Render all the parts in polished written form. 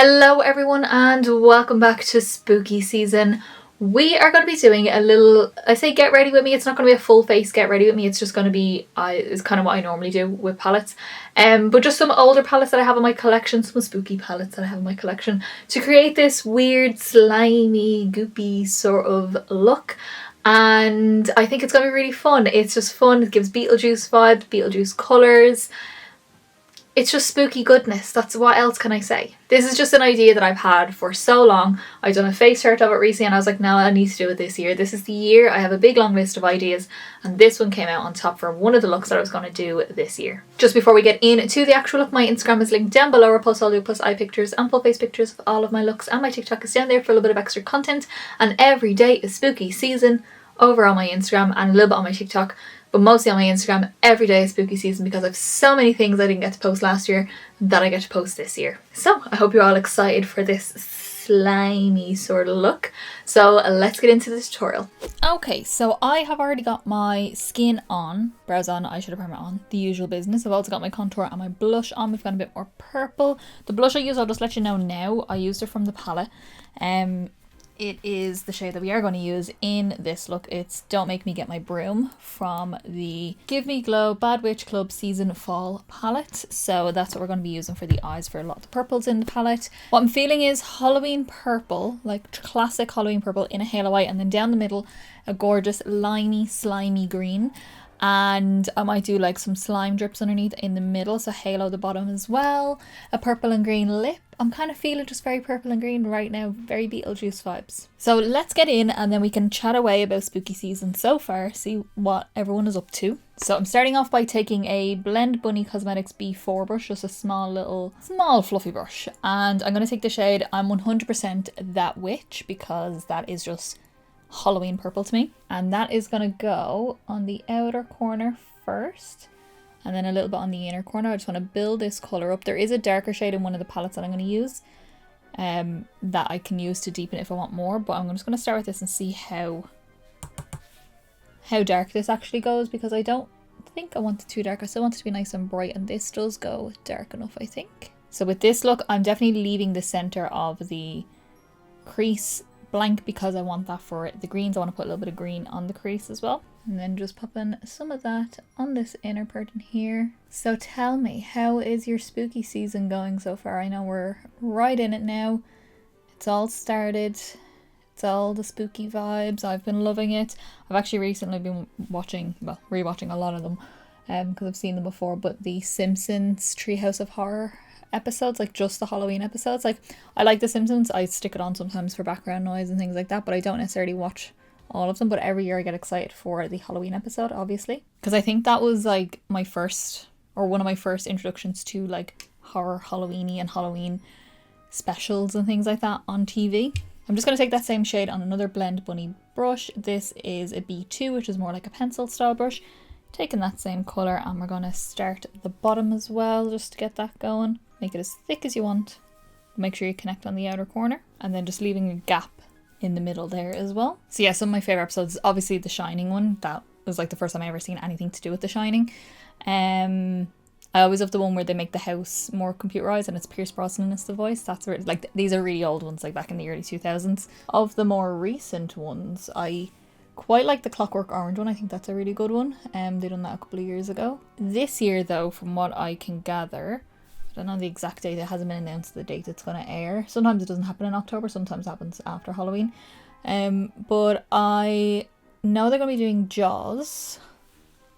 Hello everyone and welcome back to spooky season. We are going to be doing a little, I say get ready with me, it's not going to be a full face get ready with me, it's just going to be, it's kind of what I normally do with palettes. But just some older palettes that I have in my collection, some spooky palettes that I have in my collection, to create this weird slimy, goopy sort of look. And I think it's going to be really fun. It's just fun, it gives Beetlejuice vibes, Beetlejuice colours. It's just spooky goodness. That's what else can I say? This is just an idea that I've had for so long. I've done a face chart of it recently and I was like, no, I need to do it this year. This is the year. I have a big long list of ideas and this one came out on top for one of the looks that I was going to do this year. Just before we get into the actual look, my Instagram is linked down below, plus all plus eye pictures and full face pictures of all of my looks, and my TikTok is down there for a little bit of extra content. And every day is spooky season over on my Instagram and a little bit on my TikTok. But mostly on my Instagram, every day is spooky season because I have so many things I didn't get to post last year that I get to post this year. So I hope you're all excited for this slimy sort of look. So let's get into the tutorial. Okay, so I have already got my skin on, brows on, eyeshadow primer on, the usual business. I've also got my contour and my blush on. We've gone a bit more purple. The blush I use, I'll just let you know now, I used it from the palette. It is the shade that we are going to use in this look. It's Don't Make Me Get My Broom from the Give Me Glow Bad Witch Club Season Fall palette. So that's what we're going to be using for the eyes for a lot of the purples in the palette. What I'm feeling is Halloween purple, like classic Halloween purple in a halo white, and then down the middle a gorgeous liney slimy green. And I might do like some slime drips underneath in the middle, so halo the bottom as well. A purple and green lip. I'm kind of feeling just very purple and green right now, very Beetlejuice vibes. So let's get in and then we can chat away about spooky season so far, see what everyone is up to. So I'm starting off by taking a Blend Bunny Cosmetics B4 brush, just a small fluffy brush. And I'm going to take the shade I'm 100% That Witch because that is just Halloween purple to me, and that is gonna go on the outer corner first and then a little bit on the inner corner. I just want to build this color up. There is a darker shade in one of the palettes that I'm going to use that I can use to deepen it if I want more, but I'm just going to start with this and see how dark this actually goes, because I don't think I want it too dark. I still want it to be nice and bright, and this does go dark enough, I think. So with this look, I'm definitely leaving the center of the crease blank because I want that for the greens. I want to put a little bit of green on the crease as well, and then just popping some of that on this inner part in here. So tell me, how is your spooky season going so far? I know we're right in it now. It's all started. It's all the spooky vibes. I've been loving it. I've actually recently been rewatching a lot of them because I've seen them before, but the Simpsons Treehouse of Horror episodes, like just the Halloween episodes. Like, I like The Simpsons, I stick it on sometimes for background noise and things like that, but I don't necessarily watch all of them. But every year I get excited for the Halloween episode, obviously, because I think that was like my first, or one of my first introductions to like horror Halloweeny and Halloween specials and things like that on TV. I'm just going to take that same shade on another Blend Bunny brush. This is a B2, which is more like a pencil style brush. Taking that same colour, and we're going to start at the bottom as well, just to get that going. Make it as thick as you want. Make sure you connect on the outer corner, and then just leaving a gap in the middle there as well. So yeah, some of my favourite episodes, obviously the Shining one. That was like the first time I ever seen anything to do with the Shining. I always love the one where they make the house more computerized and it's Pierce Brosnan as the voice. That's really, like, these are really old ones, like back in the early 2000s. Of the more recent ones, I quite like the Clockwork Orange one. I think that's a really good one. They done that a couple of years ago. This year though, from what I can gather, I don't know the exact date, it hasn't been announced the date it's going to air. Sometimes it doesn't happen in October, sometimes it happens after Halloween. But I know they're going to be doing Jaws,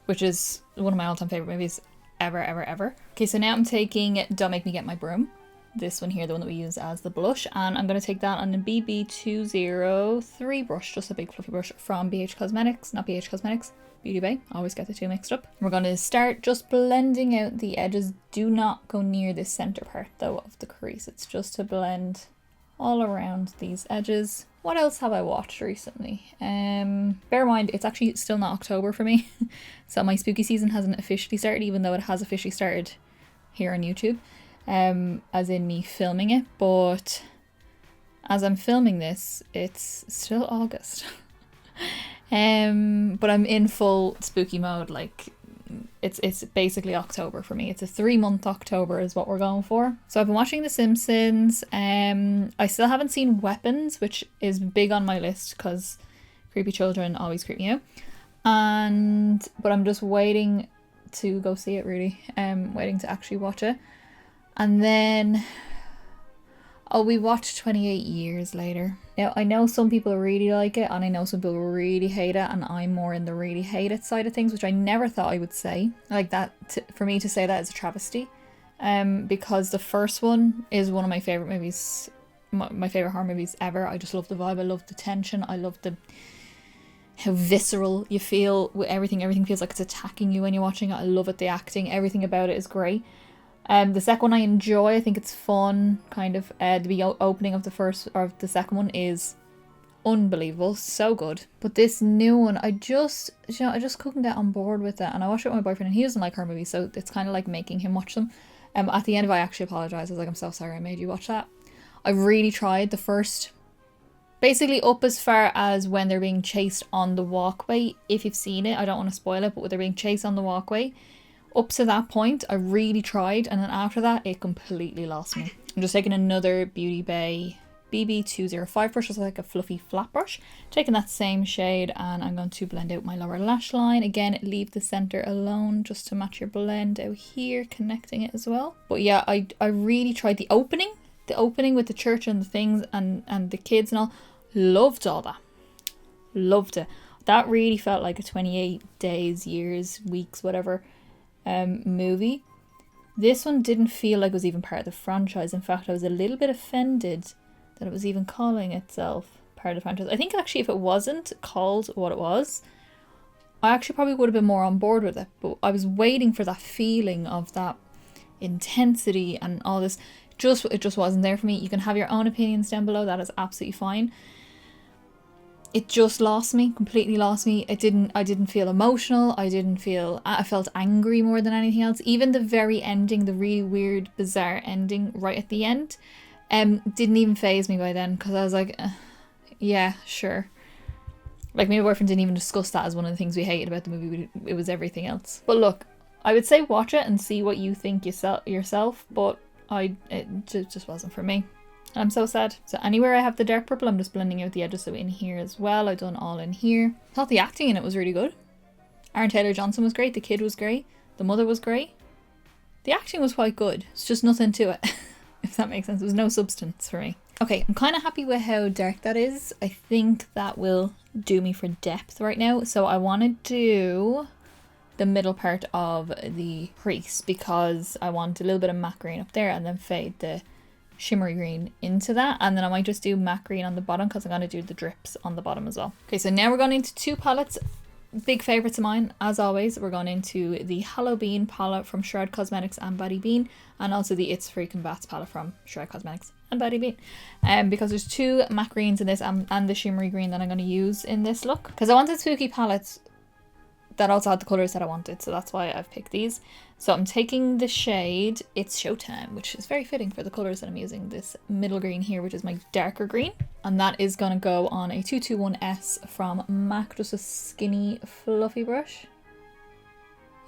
which is one of my all-time favourite movies ever. Okay, so now I'm taking Don't Make Me Get My Broom. This one here, the one that we use as the blush, and I'm going to take that on a BB203 brush, just a big fluffy brush from Beauty Cosmetics, Beauty Bay, always get the two mixed up. We're going to start just blending out the edges. Do not go near this center part though of the crease, it's just to blend all around these edges. What else have I watched recently? Bear in mind, it's actually still not October for me, so my spooky season hasn't officially started, even though it has officially started here on YouTube. As in me filming it, but as I'm filming this, it's still August. But I'm in full spooky mode, like it's basically October for me. It's a 3-month October is what we're going for. So I've been watching The Simpsons. I still haven't seen Weapons, which is big on my list because creepy children always creep me out. But I'm just waiting to go see it, really. Waiting to actually watch it. And then we watched 28 Years Later. Now, I know some people really like it, and I know some people really hate it, and I'm more in the really hate it side of things, which I never thought I would say. Like that, for me to say that is a travesty. Because the first one is one of my favourite movies, my favourite horror movies ever. I just love the vibe, I love the tension, I love how visceral you feel with everything. Everything feels like it's attacking you when you're watching it. I love it, the acting, everything about it is great. The second one I enjoy. I think it's fun, kind of. The opening of the second one is unbelievable, so good. But this new one, I just couldn't get on board with it. And I watched it with my boyfriend, and he doesn't like horror movies, so it's kind of like making him watch them. At the end of it, I actually apologise. I was like, I'm so sorry I made you watch that. I really tried the first, basically up as far as when they're being chased on the walkway. If you've seen it, I don't want to spoil it, but when they're being chased on the walkway, up to that point, I really tried, and then after that, it completely lost me. I'm just taking another Beauty Bay BB205 brush, just like a fluffy flat brush. Taking that same shade, and I'm going to blend out my lower lash line. Again, leave the center alone just to match your blend out here, connecting it as well. But yeah, I really tried the opening with the church and the things and the kids and all. Loved all that. Loved it. That really felt like a 28 days, years, weeks, whatever movie. This one didn't feel like it was even part of the franchise. In fact, I was a little bit offended that it was even calling itself part of the franchise. I think actually if it wasn't called what it was, I actually probably would have been more on board with it. But I was waiting for that feeling of that intensity and all this. It just wasn't there for me. You can have your own opinions down below. That is absolutely fine. It just lost me, completely lost me. I didn't feel emotional. I felt angry more than anything else. Even the very ending, the really weird, bizarre ending right at the end, didn't even faze me by then, because I was like, yeah, sure. Like, me and my boyfriend didn't even discuss that as one of the things we hated about the movie. It was everything else. But look, I would say watch it and see what you think yourself, but it just wasn't for me. I'm so sad. So anywhere I have the dark purple, I'm just blending out the edges. So in here as well, I've done all in here. I thought the acting in it was really good. Aaron Taylor-Johnson was great. The kid was great. The mother was great. The acting was quite good. It's just nothing to it, if that makes sense. There was no substance for me. Okay, I'm kind of happy with how dark that is. I think that will do me for depth right now. So I want to do the middle part of the crease, because I want a little bit of matte green up there and then fade the shimmery green into that, and then I might just do matte green on the bottom because I'm going to do the drips on the bottom as well. Okay, so now we're going into two palettes, big favourites of mine as always. We're going into the Hallobean palette from Shroud Cosmetics and Body Bean, and also the It's Freaking Bats palette from Shroud Cosmetics and Body Bean, because there's two matte greens in this and the shimmery green that I'm going to use in this look, because I wanted spooky palettes that also had the colours that I wanted, so that's why I've picked these. So I'm taking the shade It's Showtime, which is very fitting for the colours that I'm using. This middle green here, which is my darker green, and that is going to go on a 221S from MAC, just a skinny fluffy brush.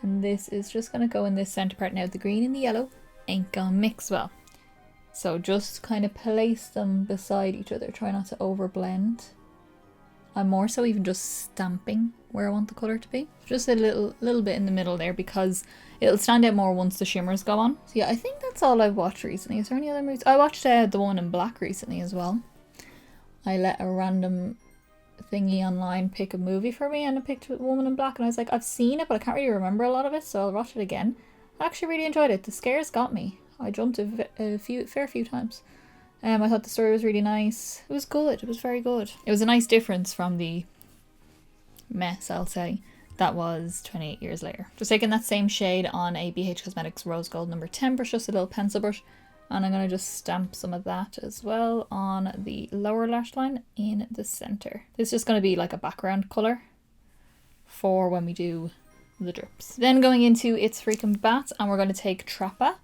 And this is just going to go in this centre part. Now the green and the yellow ain't gonna mix well, so just kind of place them beside each other, try not to over blend. I'm more so even just stamping where I want the colour to be. Just a little bit in the middle there, because it'll stand out more once the shimmers go on. So yeah, I think that's all I've watched recently. Is there any other movies? I watched the one in black recently as well. I let a random thingy online pick a movie for me, and I picked Woman in Black, and I was like, I've seen it but I can't really remember a lot of it, so I'll watch it again. I actually really enjoyed it. The scares got me. I jumped a fair few times. I thought the story was really nice. It was good. It was very good. It was a nice difference from the mess, I'll say, that was 28 Years Later. Just taking that same shade on a BH Cosmetics Rose Gold number 10 brush, just a little pencil brush, and I'm going to just stamp some of that as well on the lower lash line in the centre. This is just going to be like a background colour for when we do the drips. Then going into It's Freaking Bats, and we're going to take Trappa,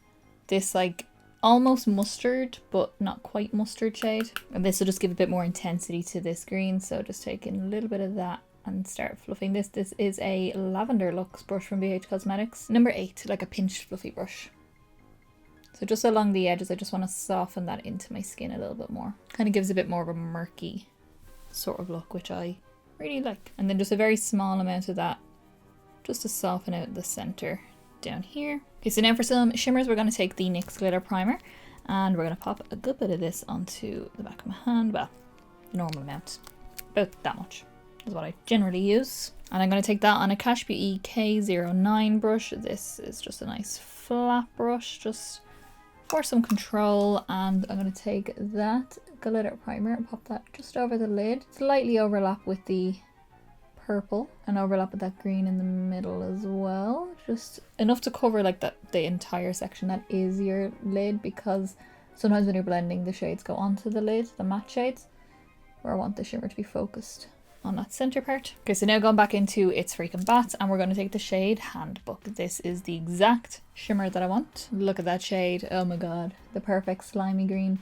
this like almost mustard but not quite mustard shade, and this will just give a bit more intensity to this green, so just taking a little bit of that and start fluffing this. This is a Lavender Luxe brush from BH Cosmetics. Number 8, like a pinched fluffy brush. So just along the edges, I just want to soften that into my skin a little bit more. Kind of gives a bit more of a murky sort of look, which I really like. And then just a very small amount of that just to soften out the center down here. Okay, so now for some shimmers, we're going to take the NYX Glitter Primer and we're going to pop a good bit of this onto the back of my hand. Well, normal amount. About that much is what I generally use. And I'm going to take that on a Cash Beauty K09 brush. This is just a nice flat brush, just for some control. And I'm going to take that glitter primer and pop that just over the lid. Slightly overlap with the purple and overlap with that green in the middle as well. Just enough to cover like the entire section that is your lid, because sometimes when you're blending the shades go onto the lid, the matte shades, where I want the shimmer to be focused on that center part. Okay, so now going back into It's Freaking Bats, and we're going to take the shade Handbook. This is the exact shimmer that I want. Look at that shade. Oh my god, the perfect slimy green.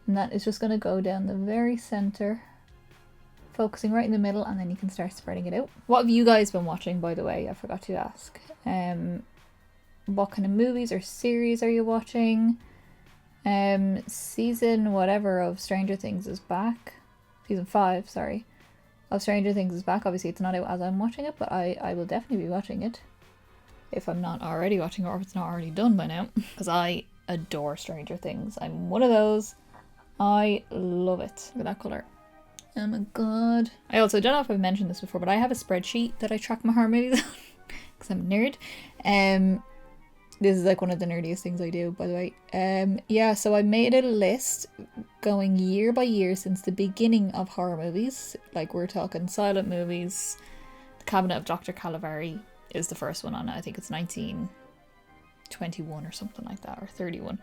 And that is just going to go down the very center, focusing right in the middle, and then you can start spreading it out. What have you guys been watching, by the way? I forgot to ask. What kind of movies or series are you watching? Season whatever of Stranger Things is back. Season 5, sorry, of Stranger Things is back. Obviously it's not out as I'm watching it, but I will definitely be watching it if I'm not already watching it, or if it's not already done by now, because I adore Stranger Things. I'm one of those. I love it. Look at that colour. Oh my god. I also don't know if I've mentioned this before, but I have a spreadsheet that I track my horror movies on because I'm a nerd. This is like one of the nerdiest things I do, by the way. Yeah, so I made a list going year by year since the beginning of horror movies. Like we're talking silent movies. The Cabinet of Dr. Caligari is the first one on it. I think it's 1921 or something like that, or 31.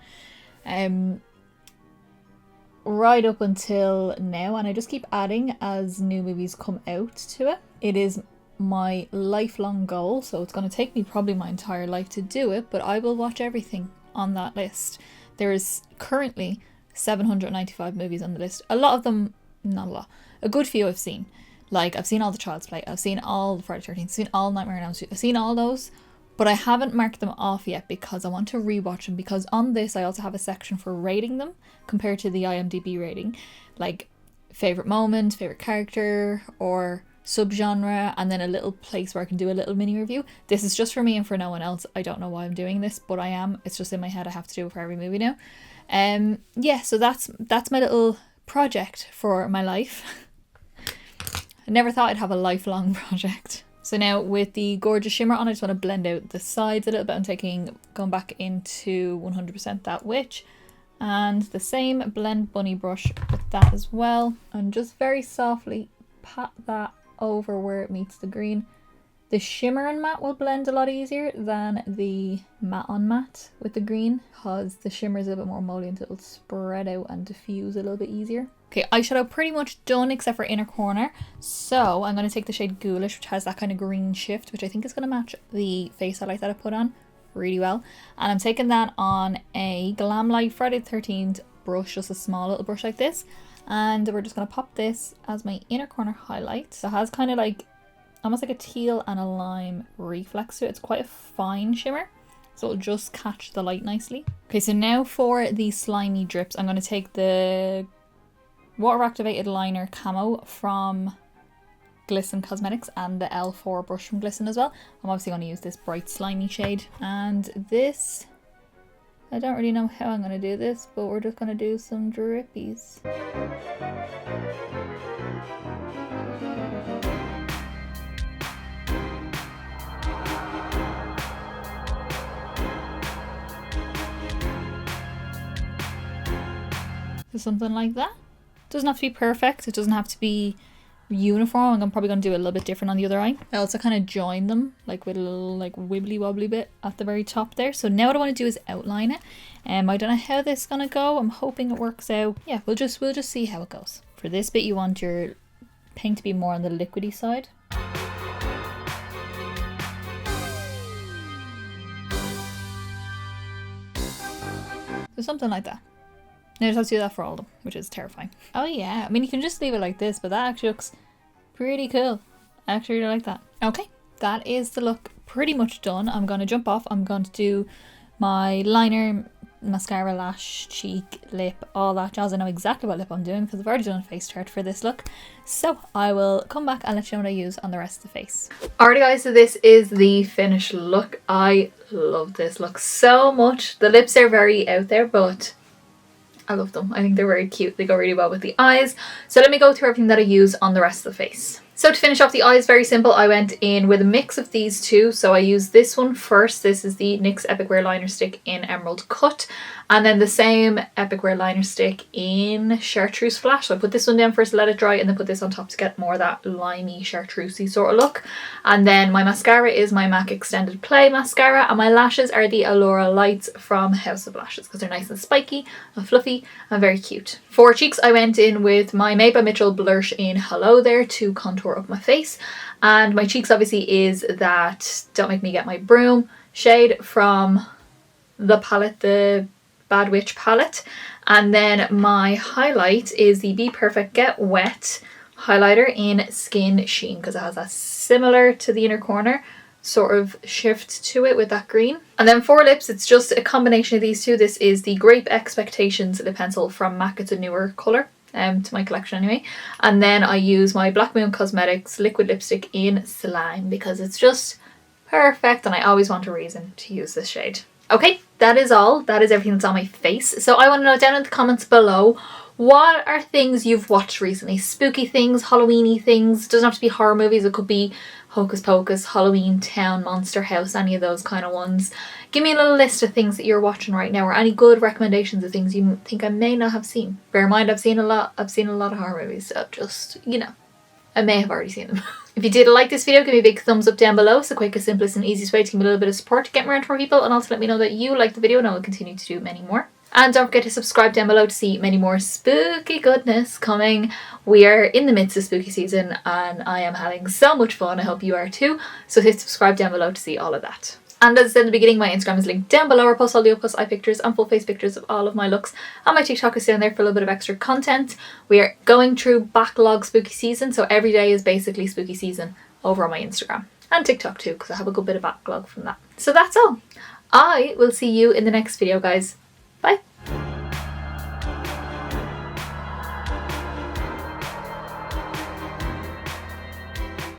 Right up until now, and I just keep adding as new movies come out to it. It is my lifelong goal, so it's going to take me probably my entire life to do it, but I will watch everything on that list. There is currently 795 movies on the list. A lot of them, not a lot, a good few I've seen. Like I've seen all the Child's Play, I've seen all the Friday the 13th, I've seen all Nightmare on Elm Street, I've seen all those, but I haven't marked them off yet because I want to rewatch them, because on this I also have a section for rating them compared to the IMDb rating, like favourite moment, favourite character, or subgenre, and then a little place where I can do a little mini review. This is just for me and for no one else. I don't know why I'm doing this, but I am. It's just in my head. I have to do it for every movie now. Yeah, so that's my little project for my life. I never thought I'd have a lifelong project. So now with the gorgeous shimmer on, I just want to blend out the sides a little bit. I'm going back into 100% That Witch, and the same Blend Bunny brush with that as well, and just very softly pat that over where it meets the green. The shimmer and matte will blend a lot easier than the matte on matte with the green, because the shimmer is a little bit more emollient. It'll spread out and diffuse a little bit easier. Okay, eyeshadow pretty much done except for inner corner. So I'm going to take the shade Ghoulish, which has that kind of green shift, which I think is going to match the face highlight that I put on really well. And I'm taking that on a Glamlight Friday the 13th brush, just a small little brush like this. And we're just going to pop this as my inner corner highlight. So it has kind of like, almost like a teal and a lime reflex to it. It's quite a fine shimmer, so it'll just catch the light nicely. Okay, so now for the slimy drips, I'm going to take the water activated liner Camo from Glisten Cosmetics and the L4 brush from Glisten as well. I'm obviously going to use this bright slimy shade. And this, I don't really know how I'm going to do this, but we're just going to do some drippies. So something like that. It doesn't have to be perfect. It doesn't have to be uniform. I'm probably going to do a little bit different on the other eye. I also kind of join them like with a little like wibbly wobbly bit at the very top there. So now what I want to do is outline it. I don't know how this is going to go. I'm hoping it works out. Yeah, we'll just see how it goes. For this bit, you want your paint to be more on the liquidy side. So something like that. Now I just have to do that for all of them, which is terrifying. Oh yeah, I mean you can just leave it like this, but that actually looks pretty cool. I actually really like that. Okay, that is the look pretty much done. I'm going to jump off. I'm going to do my liner, mascara, lash, cheek, lip, all that jazz. I know exactly what lip I'm doing because I've already done a face chart for this look. So I will come back and let you know what I use on the rest of the face. Alrighty guys, so this is the finished look. I love this look so much. The lips are very out there, but I love them. I think they're very cute. They go really well with the eyes. So let me go through everything that I use on the rest of the face. So to finish off the eyes, very simple. I went in with a mix of these two. So I used this one first. This is the NYX Epic Wear Liner Stick in Emerald Cut. And then the same Epic Wear Liner Stick in Chartreuse Flash. So I put this one down first, let it dry, and then put this on top to get more of that limey, chartreusey sort of look. And then my mascara is my MAC Extended Play mascara. And my lashes are the Allura Lights from House of Lashes because they're nice and spiky and fluffy and very cute. For cheeks, I went in with my Made by Mitchel Blursh in Hollo there to contour up my face. And my cheeks obviously is that Don't Make Me Get My Broom shade from the palette, the Bad Witch palette. And then my highlight is the BPerfect Get Wet highlighter in Skin Sheen because it has that similar to the inner corner sort of shift to it with that green. And then for lips, it's just a combination of these two. This is the Grape Expectations lip pencil from MAC. It's a newer colour to my collection anyway. And then I use my Black Moon Cosmetics liquid lipstick in Slime because it's just perfect and I always want a reason to use this shade. Okay, that is all. That is everything that's on my face. So I want to know down in the comments below, what are things you've watched recently? Spooky things, Halloween-y things. It doesn't have to be horror movies. It could be Hocus Pocus, Halloween Town, Monster House, any of those kind of ones. Give me a little list of things that you're watching right now or any good recommendations of things you think I may not have seen. Bear in mind, I've seen a lot of horror movies, so just, you know, I may have already seen them. If you did like this video, give me a big thumbs up down below. It's the quickest, simplest and easiest way to give me a little bit of support to get me around to more people and also let me know that you liked the video and I will continue to do many more. And don't forget to subscribe down below to see many more spooky goodness coming. We are in the midst of spooky season and I am having so much fun. I hope you are too. So hit subscribe down below to see all of that. And as I said in the beginning, my Instagram is linked down below. I post all the up close eye pictures and full face pictures of all of my looks. And my TikTok is down there for a little bit of extra content. We are going through backlog spooky season. So every day is basically spooky season over on my Instagram. And TikTok too, because I have a good bit of backlog from that. So that's all. I will see you in the next video, guys.